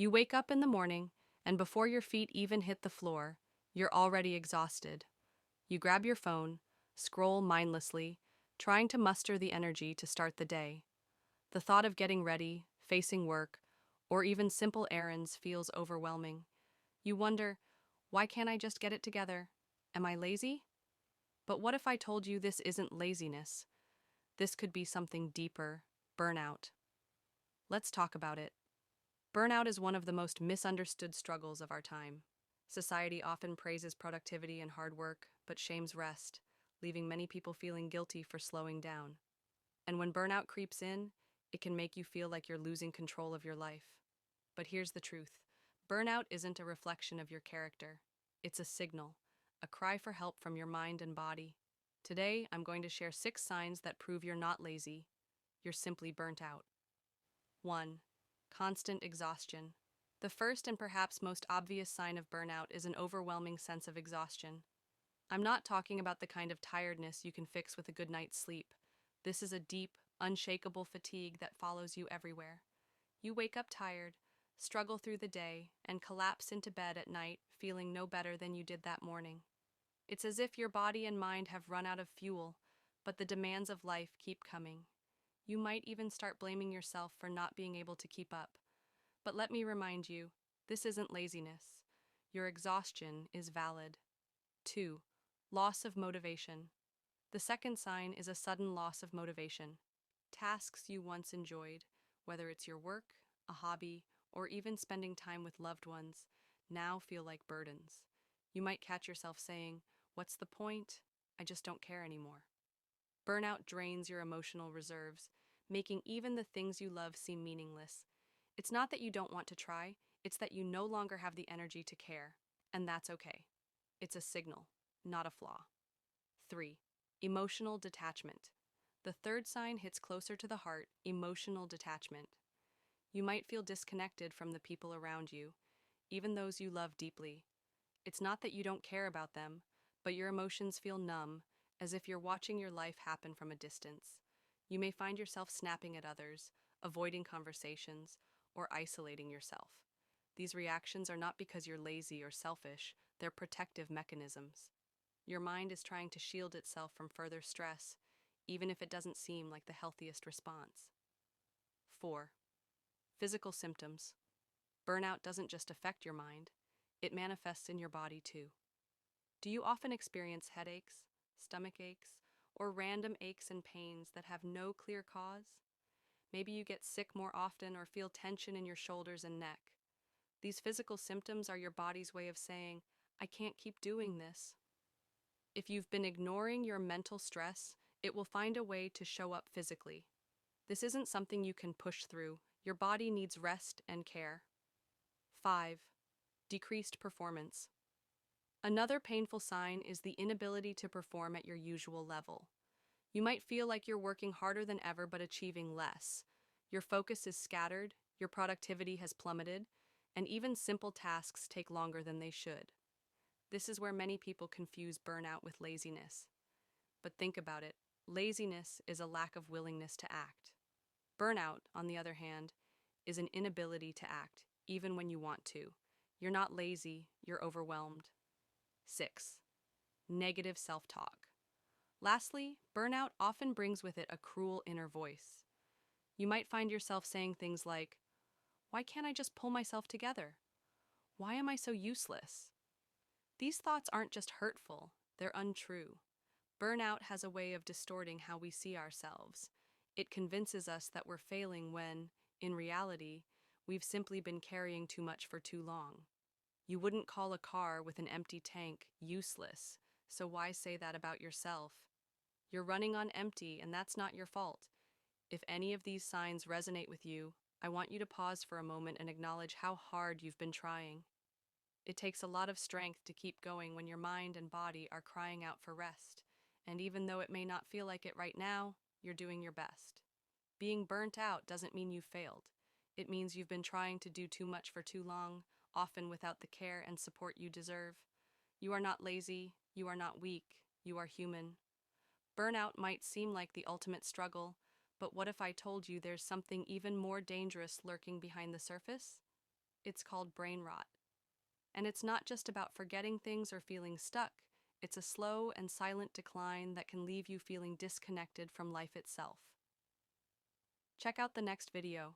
You wake up in the morning, and before your feet even hit the floor, you're already exhausted. You grab your phone, scroll mindlessly, trying to muster the energy to start the day. The thought of getting ready, facing work, or even simple errands feels overwhelming. You wonder, why can't I just get it together? Am I lazy? But what if I told you this isn't laziness? This could be something deeper, burnout. Let's talk about it. Burnout is one of the most misunderstood struggles of our time. Society often praises productivity and hard work, but shames rest, leaving many people feeling guilty for slowing down. And when burnout creeps in, it can make you feel like you're losing control of your life. But here's the truth: burnout isn't a reflection of your character, it's a signal, a cry for help from your mind and body. Today, I'm going to share 6 signs that prove you're not lazy, you're simply burnt out. 1. Constant exhaustion. The first and perhaps most obvious sign of burnout is an overwhelming sense of exhaustion. I'm not talking about the kind of tiredness you can fix with a good night's sleep. This is a deep, unshakable fatigue that follows you everywhere. You wake up tired, struggle through the day, and collapse into bed at night feeling no better than you did that morning. It's as if your body and mind have run out of fuel, but the demands of life keep coming. You might even start blaming yourself for not being able to keep up. But let me remind you, this isn't laziness. Your exhaustion is valid. 2. Loss of motivation. The second sign is a sudden loss of motivation. Tasks you once enjoyed, whether it's your work, a hobby, or even spending time with loved ones, now feel like burdens. You might catch yourself saying, "What's the point? I just don't care anymore." Burnout drains your emotional reserves, making even the things you love seem meaningless. It's not that you don't want to try, it's that you no longer have the energy to care, and that's okay. It's a signal, not a flaw. 3. Emotional detachment. The third sign hits closer to the heart: emotional detachment. You might feel disconnected from the people around you, even those you love deeply. It's not that you don't care about them, but your emotions feel numb, as if you're watching your life happen from a distance. You may find yourself snapping at others, avoiding conversations, or isolating yourself. These reactions are not because you're lazy or selfish, they're protective mechanisms. Your mind is trying to shield itself from further stress, even if it doesn't seem like the healthiest response. 4. Physical symptoms. Burnout doesn't just affect your mind, it manifests in your body too. Do you often experience headaches, stomach aches, or random aches and pains that have no clear cause? Maybe you get sick more often or feel tension in your shoulders and neck. These physical symptoms are your body's way of saying, "I can't keep doing this." If you've been ignoring your mental stress, it will find a way to show up physically. This isn't something you can push through. Your body needs rest and care. 5. Decreased performance. Another painful sign is the inability to perform at your usual level. You might feel like you're working harder than ever but achieving less. Your focus is scattered, your productivity has plummeted, and even simple tasks take longer than they should. This is where many people confuse burnout with laziness. But think about it: laziness is a lack of willingness to act. Burnout, on the other hand, is an inability to act, even when you want to. You're not lazy, you're overwhelmed. 6. Negative self-talk. Lastly, burnout often brings with it a cruel inner voice. You might find yourself saying things like, "Why can't I just pull myself together? Why am I so useless?" These thoughts aren't just hurtful, they're untrue. Burnout has a way of distorting how we see ourselves. It convinces us that we're failing when, in reality, we've simply been carrying too much for too long. You wouldn't call a car with an empty tank useless, so why say that about yourself? You're running on empty, and that's not your fault. If any of these signs resonate with you, I want you to pause for a moment and acknowledge how hard you've been trying. It takes a lot of strength to keep going when your mind and body are crying out for rest. And even though it may not feel like it right now, you're doing your best. Being burnt out doesn't mean you failed. It means you've been trying to do too much for too long, often without the care and support you deserve. You are not lazy, you are not weak, you are human. Burnout might seem like the ultimate struggle, but what if I told you there's something even more dangerous lurking behind the surface? It's called brain rot. And it's not just about forgetting things or feeling stuck, it's a slow and silent decline that can leave you feeling disconnected from life itself. Check out the next video.